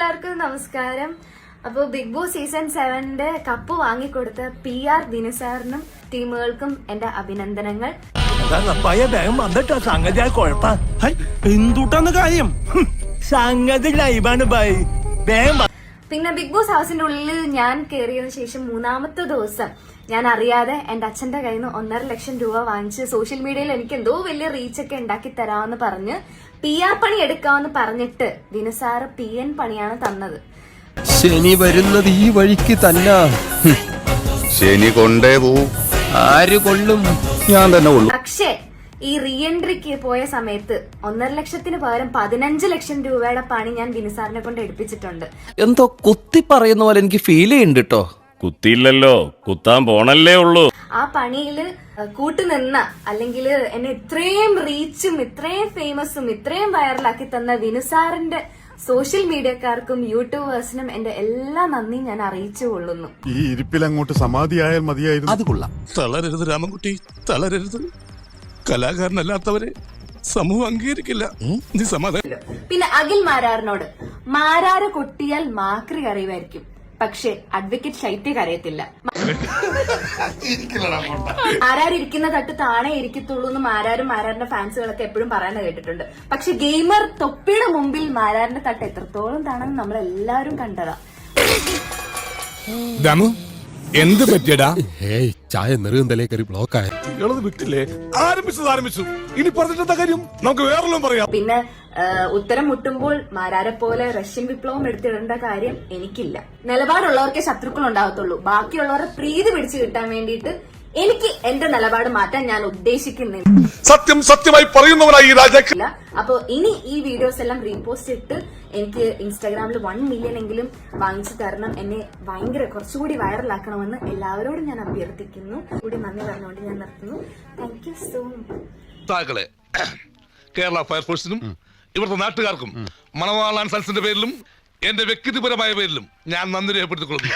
എല്ലാവർക്കും നമസ്കാരം. അപ്പോൾ ബിഗ് ബോസ് സീസൺ 7 കപ്പ് വാങ്ങിക്കൊടുത്ത PR ദിനു സാറിനും ടീമുകൾക്കും എന്റെ അഭിനന്ദനങ്ങൾ. എന്തുട്ടാണ് കാര്യം? സംഗതി ലൈവാണ് ബൈ. പിന്നെ ബിഗ് ബോസ് ഹൗസിന്റെ ഉള്ളിൽ ഞാൻ കയറിയതിനു ശേഷം 3-ാമത്തെ ദിവസം ഞാൻ അറിയാതെ എന്റെ അച്ഛന്റെ കയ്യിൽ നിന്ന് 1.5 ലക്ഷം രൂപ വാങ്ങിച്ച് സോഷ്യൽ മീഡിയയിൽ എനിക്ക് എന്തോ വലിയ റീച്ചൊക്കെ ഉണ്ടാക്കി തരാമെന്ന് പറഞ്ഞ് PR പണി എടുക്കാമെന്ന് പറഞ്ഞിട്ട് ദിനു സാറ് PN പണിയാണ് തന്നത്. ശനി വരുന്നത് ഈ വഴിക്ക് തന്നെ. ശനി കൊണ്ടേ പോവും. ആര് കൊള്ളും? ഞാൻ തന്നെ കൊള്ളും. പക്ഷേ ഈ റീ എൻട്രിക്ക് പോയ സമയത്ത് 1.5 ലക്ഷത്തിന് പകരം 15 ലക്ഷം രൂപയുടെ പണി ഞാൻ ദിനു സാറിനെ കൊണ്ട് എടുപ്പിച്ചിട്ടുണ്ട്. എന്തോ കുത്തി പറയുന്ന പോലെ എനിക്ക് ഫീൽ ചെയ്യുന്നുണ്ട് കേട്ടോ. കുത്തിയില്ലല്ലോ, കുത്താൻ പോണല്ലേ ഉള്ളൂ. ആ പണിയില് കൂട്ടുനിന്ന അല്ലെങ്കിൽ എന്നെ ഇത്രയും റീച്ചും ഇത്രയും ഫേമസും ഇത്രയും വൈറലാക്കി തന്ന ദിനു സാറിന്റെ സോഷ്യൽ മീഡിയക്കാർക്കും യൂട്യൂബേഴ്സിനും എന്റെ എല്ലാ നന്ദിയും ഞാൻ അറിയിച്ചു കൊള്ളുന്നു. ഈ ഇരിപ്പിൽ അങ്ങോട്ട് സമാധിയായാൽ മതിയായിരുന്നു. അത് കൊള്ളാം. തളരരുത് രാമൻകുട്ടി, തളരരുത്. കലാകാരനല്ലാത്തവരെ സമൂഹം അംഗീകരിക്കില്ല. നീ സമാധാനം. പിന്നെ അഖിൽ മാരാറിനോട്, മാരാറ് കൊട്ടിയാൽ മാക്രി അറിയുമായിരിക്കും, പക്ഷെ അഡ്വക്കേറ്റ് ശൈത്യ കരയത്തില്ല. മാരാരിരിക്കുന്ന തട്ട് താണേ ഇരിക്കത്തുള്ളൂ എന്ന് മാരാറിന്റെ ഫാൻസുകളൊക്കെ എപ്പോഴും പറയാൻ കേട്ടിട്ടുണ്ട്. പക്ഷെ ഗെയിമർ തൊപ്പിയുടെ മുമ്പിൽ മാരാറിന്റെ തട്ട് എത്രത്തോളം താണെന്ന് നമ്മൾ എല്ലാവരും കണ്ടതാ. ദമു എന്ത് പറ്റിയടാ? ചായ നെറുകന്തലേ കയറി ബ്ലോക്കായ വിട്ടില്ലേ? ആരംഭിച്ചു. ഇനി പറഞ്ഞിട്ടെന്താ കാര്യം? നമുക്ക് വേറെല്ലാം പറയാം. പിന്നെ ഉത്തരം മുട്ടുമ്പോൾ മാരാരെ പോലെ റഷ്യൻ വിപ്ലവം എടുത്തിടേണ്ട കാര്യം എനിക്കില്ല. നിലപാടുള്ളവർക്കേ ശത്രുക്കൾ ഉണ്ടാകത്തുള്ളൂ. ബാക്കിയുള്ളവരെ പ്രീതി പിടിച്ചു കിട്ടാൻ വേണ്ടിയിട്ട് എനിക്ക് എന്റെ നിലപാട് മാറ്റാൻ ഞാൻ ഉദ്ദേശിക്കുന്നില്ല. സത്യമായി പറയുന്നവനായി രാജാക്കില്ല. അപ്പൊ ഇനി ഈ വീഡിയോസ് എല്ലാം റീപോസ്റ്റ് ഇട്ട് എനിക്ക് ഇൻസ്റ്റാഗ്രാമിൽ 1 മില്യൺ എങ്കിലും വാങ്ങിച്ചു തരണം. എന്നെ ഭയങ്കര കുറച്ചുകൂടി വൈറലാക്കണമെന്ന് എല്ലാവരോടും ഞാൻ അഭ്യർത്ഥിക്കുന്നു. കൂടി നന്ദി പറഞ്ഞുകൊണ്ട് ഞാൻ നിർത്തുന്നു. Thank you so much. Kerala ഫയർഫോഴ്സിനും ഇവിടുത്തെ നാട്ടുകാർക്കും മണവാളാൻ സൽസിന്റെ പേരിലും എന്റെ വ്യക്തിപരമായ പേരിലും ഞാൻ നന്ദി രേഖപ്പെടുത്തിക്കൊള്ളുന്നു.